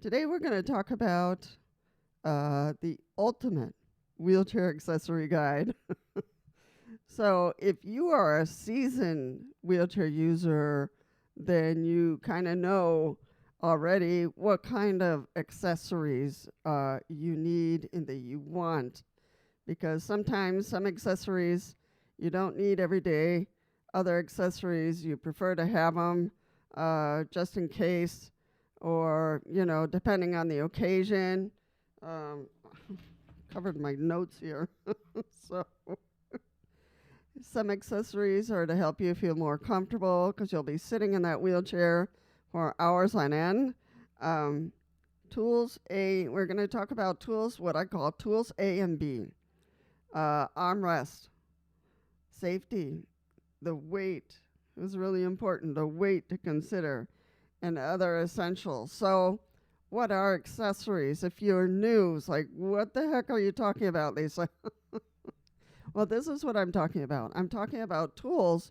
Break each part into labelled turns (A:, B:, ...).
A: Today we're going to talk about the ultimate wheelchair accessory guide. So, if you are a seasoned wheelchair user, then you kind of know already what kind of accessories you need and that you want. Because sometimes some accessories you don't need every day, other accessories you prefer to have them just in case, or depending on the occasion. Um, covered my notes here. So some accessories are to help you feel more comfortable because you'll be sitting in that wheelchair for hours on end. Um, Tools A, we're going to talk about tools, what I call tools A and B. Armrest, safety, the weight is really important, the weight to consider, and other essentials. So, what are accessories? If you're new, it's like, what the heck are you talking about, Lisa? Well, this is what I'm talking about. I'm talking about tools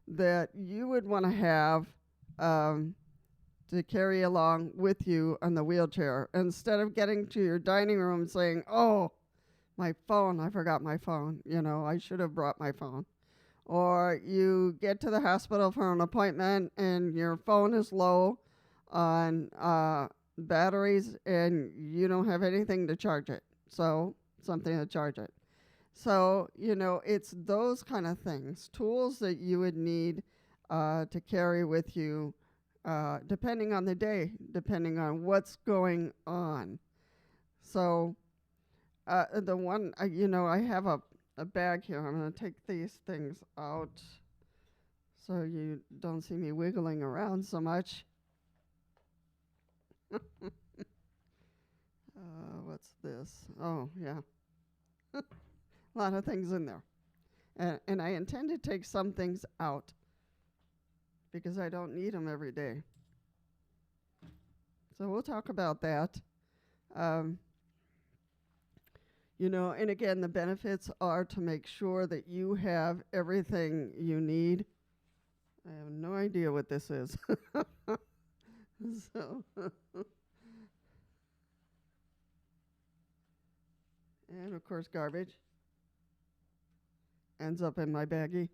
A: that you would want to have to carry along with you on the wheelchair instead of getting to your dining room and saying, oh, my phone, I forgot my phone. I should have brought my phone. Or you get to the hospital for an appointment and your phone is low on batteries and you don't have anything to charge it. So, something to charge it. So, it's those kind of things, tools that you would need to carry with you depending on the day, depending on what's going on. So, the one, I have a bag here. I'm going to take these things out so you don't see me wiggling around so much. What's this? Oh, yeah. A lot of things in there. And I intend to take some things out because I don't need them every day. So we'll talk about that. And again, the benefits are to make sure that you have everything you need. I have no idea what this is. So, and of course, garbage ends up in my baggie.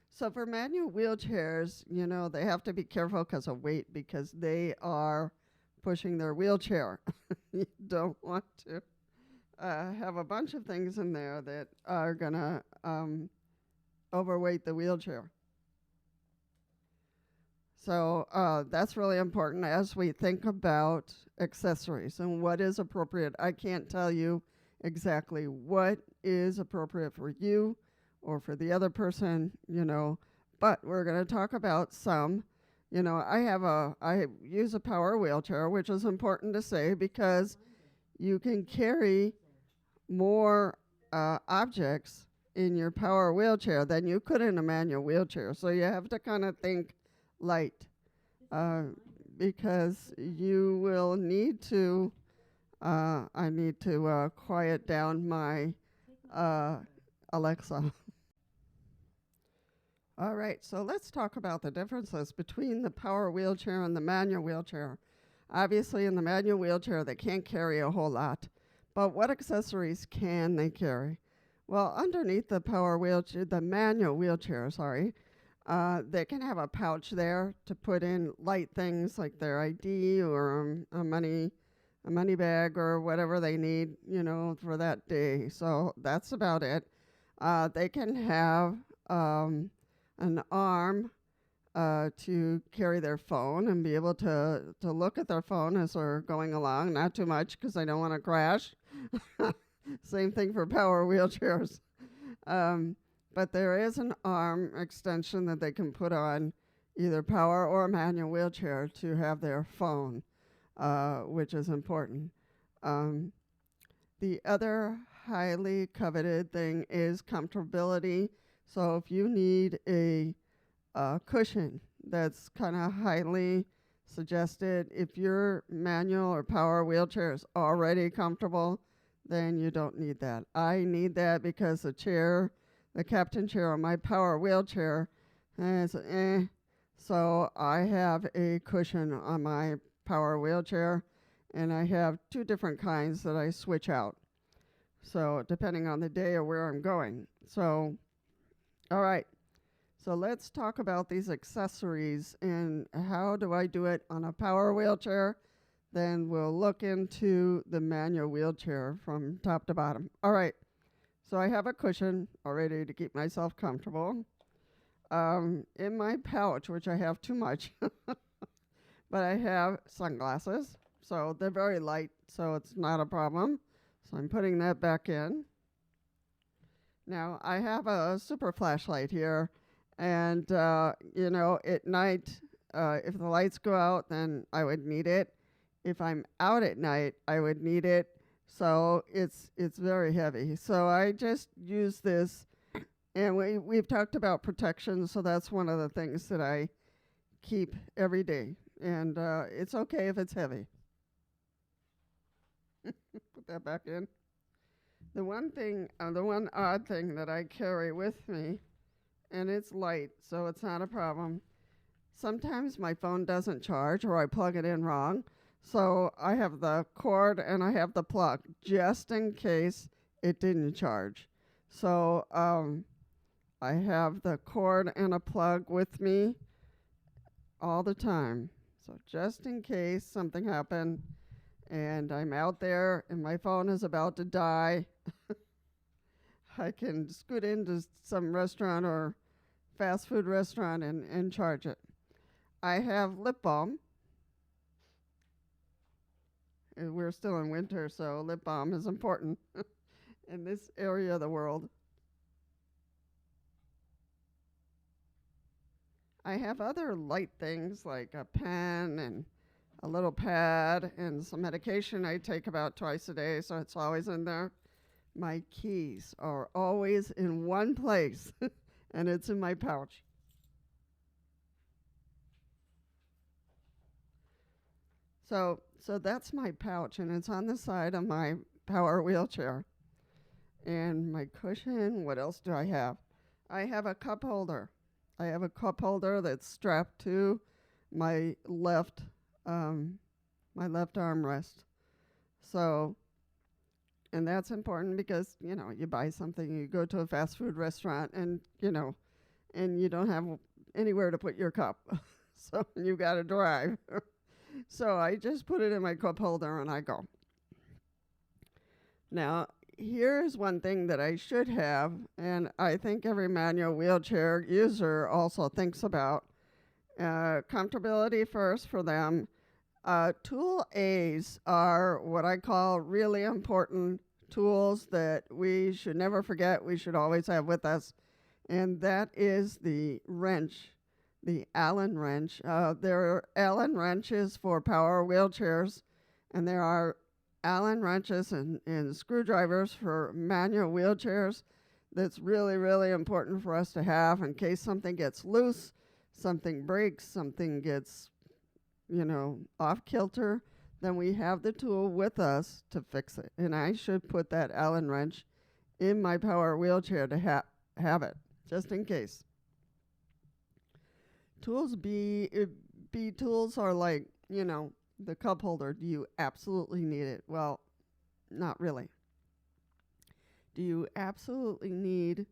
A: So for manual wheelchairs, they have to be careful because of weight because they are pushing their wheelchair. You don't want to have a bunch of things in there that are going to overweight the wheelchair. So that's really important as we think about accessories and what is appropriate. I can't tell you exactly what is appropriate for you or for the other person, but we're going to talk about some. I use a power wheelchair, which is important to say because you can carry more objects in your power wheelchair than you could in a manual wheelchair. So you have to kind of think light because you will need to, I need to quiet down my Alexa. All right, so let's talk about the differences between the power wheelchair and the manual wheelchair. Obviously, in the manual wheelchair, they can't carry a whole lot. But what accessories can they carry? Well, underneath the power wheelchair, the manual wheelchair, they can have a pouch there to put in light things like their ID or a money bag or whatever they need, for that day. So that's about it. They can have an arm to carry their phone and be able to look at their phone as they're going along. Not too much because I don't want to crash. Same thing for power wheelchairs. But there is an arm extension that they can put on either power or manual wheelchair to have their phone, which is important. The other highly coveted thing is comfortability. So if you need a cushion that's kind of highly suggested, if your manual or power wheelchair is already comfortable, then you don't need that. I need that because the captain chair on my power wheelchair is so I have a cushion on my power wheelchair, and I have two different kinds that I switch out. So depending on the day or where I'm going. So, all right. So let's talk about these accessories and how do I do it on a power wheelchair. Then we'll look into the manual wheelchair from top to bottom. All right. So I have a cushion already to keep myself comfortable. In my pouch, which I have too much, but I have sunglasses. So they're very light, so it's not a problem. So I'm putting that back in. Now I have a super flashlight here, and at night, if the lights go out, then I would need it. If I'm out at night, I would need it. So it's very heavy. So I just use this, and we've talked about protection. So that's one of the things that I keep every day, and it's okay if it's heavy. Put that back in. The one odd thing that I carry with me, and it's light, so it's not a problem. Sometimes my phone doesn't charge or I plug it in wrong. So I have the cord and I have the plug just in case it didn't charge. So I have the cord and a plug with me all the time. So just in case something happened and I'm out there and my phone is about to die, I can scoot into some restaurant or fast food restaurant and charge it. I have lip balm. We're still in winter, so lip balm is important in this area of the world. I have other light things like a pen and a little pad and some medication I take about twice a day, so it's always in there. My keys are always in one place, and it's in my pouch. So that's my pouch, and it's on the side of my power wheelchair. And my cushion, what else do I have? I have a cup holder. I have a cup holder that's strapped to my my left armrest. So, and that's important because, you buy something, you go to a fast food restaurant and you don't have anywhere to put your cup. So you got to drive. So I just put it in my cup holder and I go. Now, here's one thing that I should have, and I think every manual wheelchair user also thinks about. Comfortability first for them. Tool A's are what I call really important tools that we should never forget, we should always have with us, and that is the wrench. The Allen wrench. There are Allen wrenches for power wheelchairs, and there are Allen wrenches and screwdrivers for manual wheelchairs. That's really, really important for us to have in case something gets loose, something breaks, something gets, off kilter. Then we have the tool with us to fix it. And I should put that Allen wrench in my power wheelchair to have it, just in case. Tools B tools are like, the cup holder. Do you absolutely need it? Well, not really. Do you absolutely need,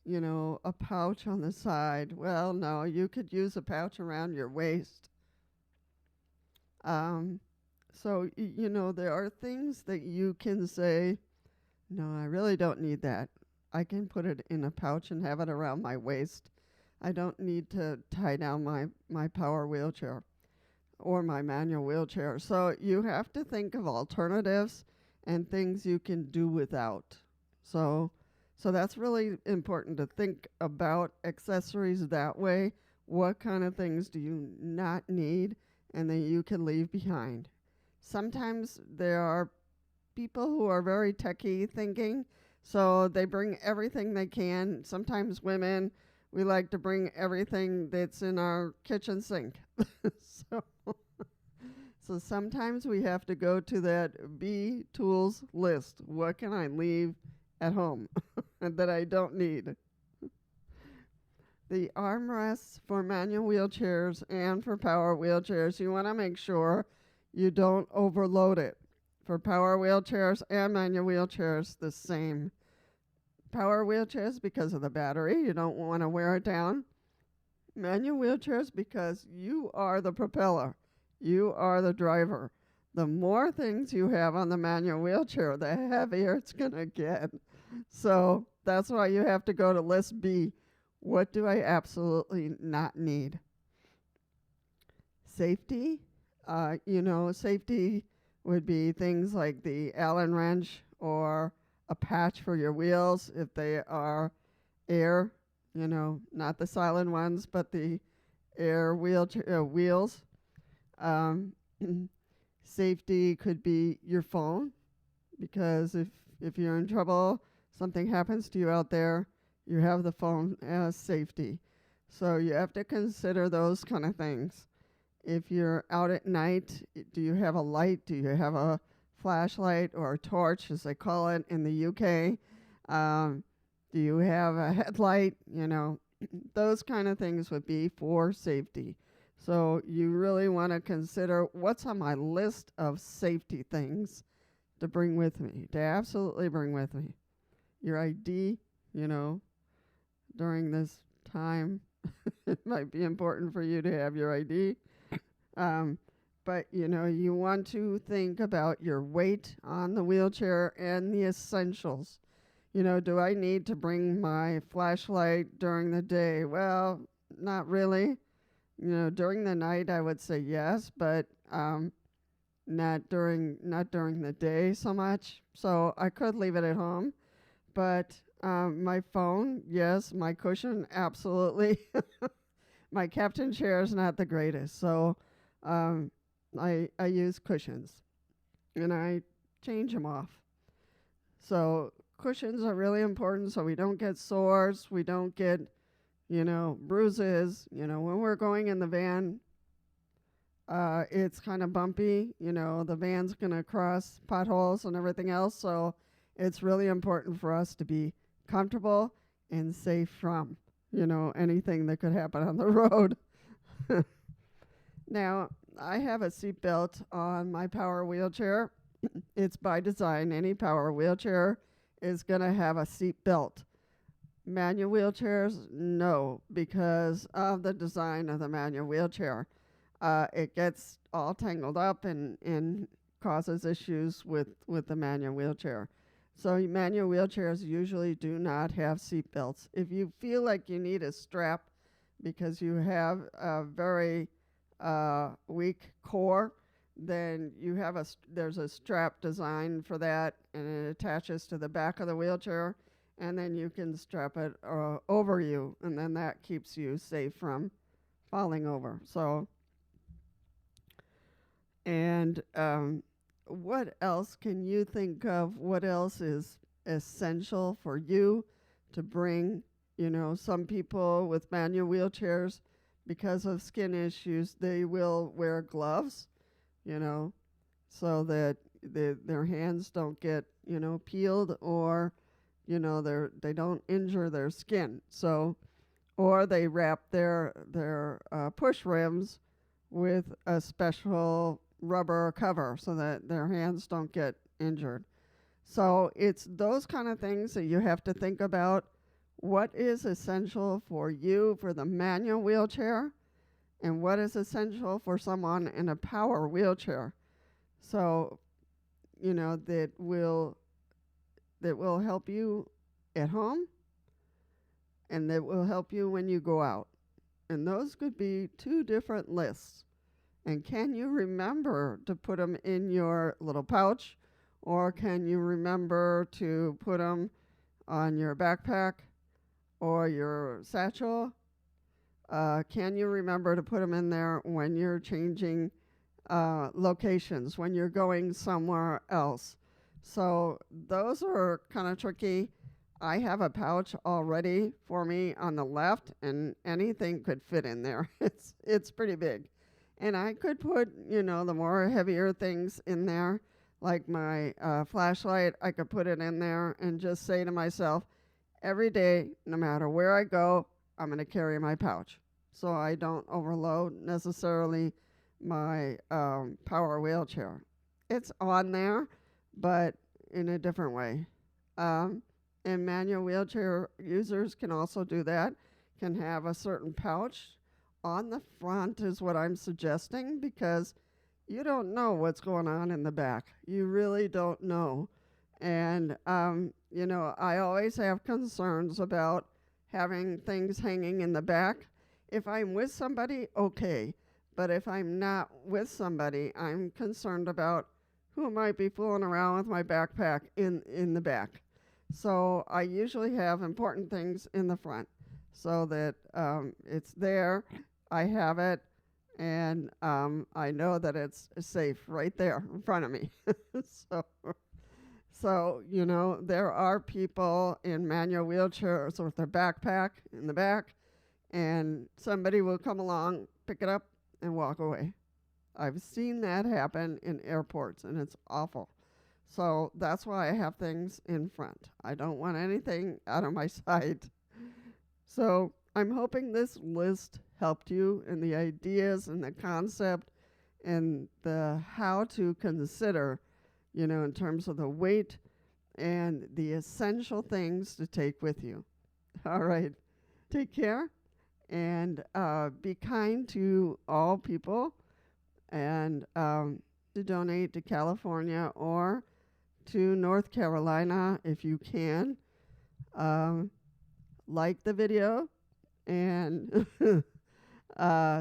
A: a pouch on the side? Well, no, you could use a pouch around your waist. So, there are things that you can say, no, I really don't need that. I can put it in a pouch and have it around my waist. I don't need to tie down my power wheelchair or my manual wheelchair. So you have to think of alternatives and things you can do without. So that's really important to think about accessories that way. What kind of things do you not need and that you can leave behind? Sometimes there are people who are very techie thinking, so they bring everything they can. Sometimes women, we like to bring everything that's in our kitchen sink. So sometimes we have to go to that B tools list. What can I leave at home that I don't need? The armrests for manual wheelchairs and for power wheelchairs, you want to make sure You don't overload it. For power wheelchairs and manual wheelchairs, the same. Power wheelchairs because of the battery, you don't want to wear it down. Manual wheelchairs because you are the propeller, you are the driver. The more things you have on the manual wheelchair, the heavier it's going to get. So that's why you have to go to list B. What do I absolutely not need? Safety. Safety would be things like the Allen wrench or a patch for your wheels if they are air, not the silent ones, but the air wheels. Um, Safety could be your phone, because if you're in trouble, something happens to you out there, you have the phone as safety. So you have to consider those kind of things. If you're out at night, do you have a light? Do you have a flashlight or a torch, as they call it in the UK? Do you have a headlight? Those kind of things would be for safety. So you really want to consider what's on my list of safety things to bring with me, to absolutely bring with me. Your ID, during this time, it might be important for you to have your ID. But, you want to think about your weight on the wheelchair and the essentials. Do I need to bring my flashlight during the day? Well, not really. During the night, I would say yes, but not during the day so much. So I could leave it at home. But my phone, yes. My cushion, absolutely. My captain chair is not the greatest, so I use cushions, and I change them off. So cushions are really important, so we don't get sores, we don't get, bruises. When we're going in the van, it's kind of bumpy. The van's going to cross potholes and everything else, so it's really important for us to be comfortable and safe from, anything that could happen on the road. Now, I have a seatbelt on my power wheelchair. It's by design. Any power wheelchair is going to have a seatbelt. Manual wheelchairs, no, because of the design of the manual wheelchair. It gets all tangled up and causes issues with the manual wheelchair. So manual wheelchairs usually do not have seatbelts. If you feel like you need a strap because you have a very weak core, then you have there's a strap designed for that, and it attaches to the back of the wheelchair, and then you can strap it over you, and then that keeps you safe from falling over. So, and what else can you think of? What else is essential for you to bring? Some people with manual wheelchairs, because of skin issues, they will wear gloves, so that their hands don't get, peeled, or, they don't injure their skin. So, or they wrap their push rims with a special rubber cover so that their hands don't get injured. So it's those kind of things that you have to think about. What is essential for you for the manual wheelchair, and what is essential for someone in a power wheelchair? So, that will help you at home, and that will help you when you go out. And those could be two different lists. And can you remember to put them in your little pouch, or can you remember to put them on your backpack or your satchel? Can you remember to put them in there when you're changing locations, when you're going somewhere else? So those are kind of tricky. I have a pouch already for me on the left, and anything could fit in there. It's pretty big. And I could put, the more heavier things in there, like my flashlight. I could put it in there and just say to myself, every day, no matter where I go, I'm going to carry my pouch. So I don't overload necessarily my power wheelchair. It's on there, but in a different way. Um, and manual wheelchair users can also do that, can have a certain pouch on the front, is what I'm suggesting, because you don't know what's going on in the back. You really don't know. And, I always have concerns about having things hanging in the back. If I'm with somebody, okay. But if I'm not with somebody, I'm concerned about who might be fooling around with my backpack in the back. So I usually have important things in the front so that it's there. I have it, and I know that it's safe right there in front of me. so, there are people in manual wheelchairs with their backpack in the back, and somebody will come along, pick it up, and walk away. I've seen that happen in airports, and it's awful. So that's why I have things in front. I don't want anything out of my sight. So I'm hoping this list helped you in the ideas and the concept and the how to consider, in terms of the weight and the essential things to take with you. All right. Take care and be kind to all people, and to donate to California or to North Carolina if you can. Like the video and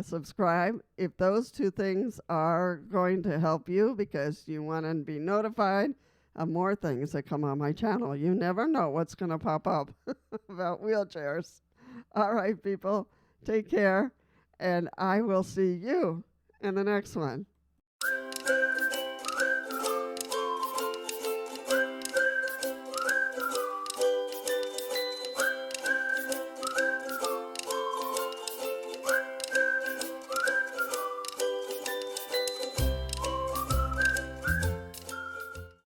A: subscribe if those two things are going to help you, because you want to be notified of more things that come on my channel. You never know what's going to pop up about wheelchairs. All right, people, take care, and I will see you in the next one.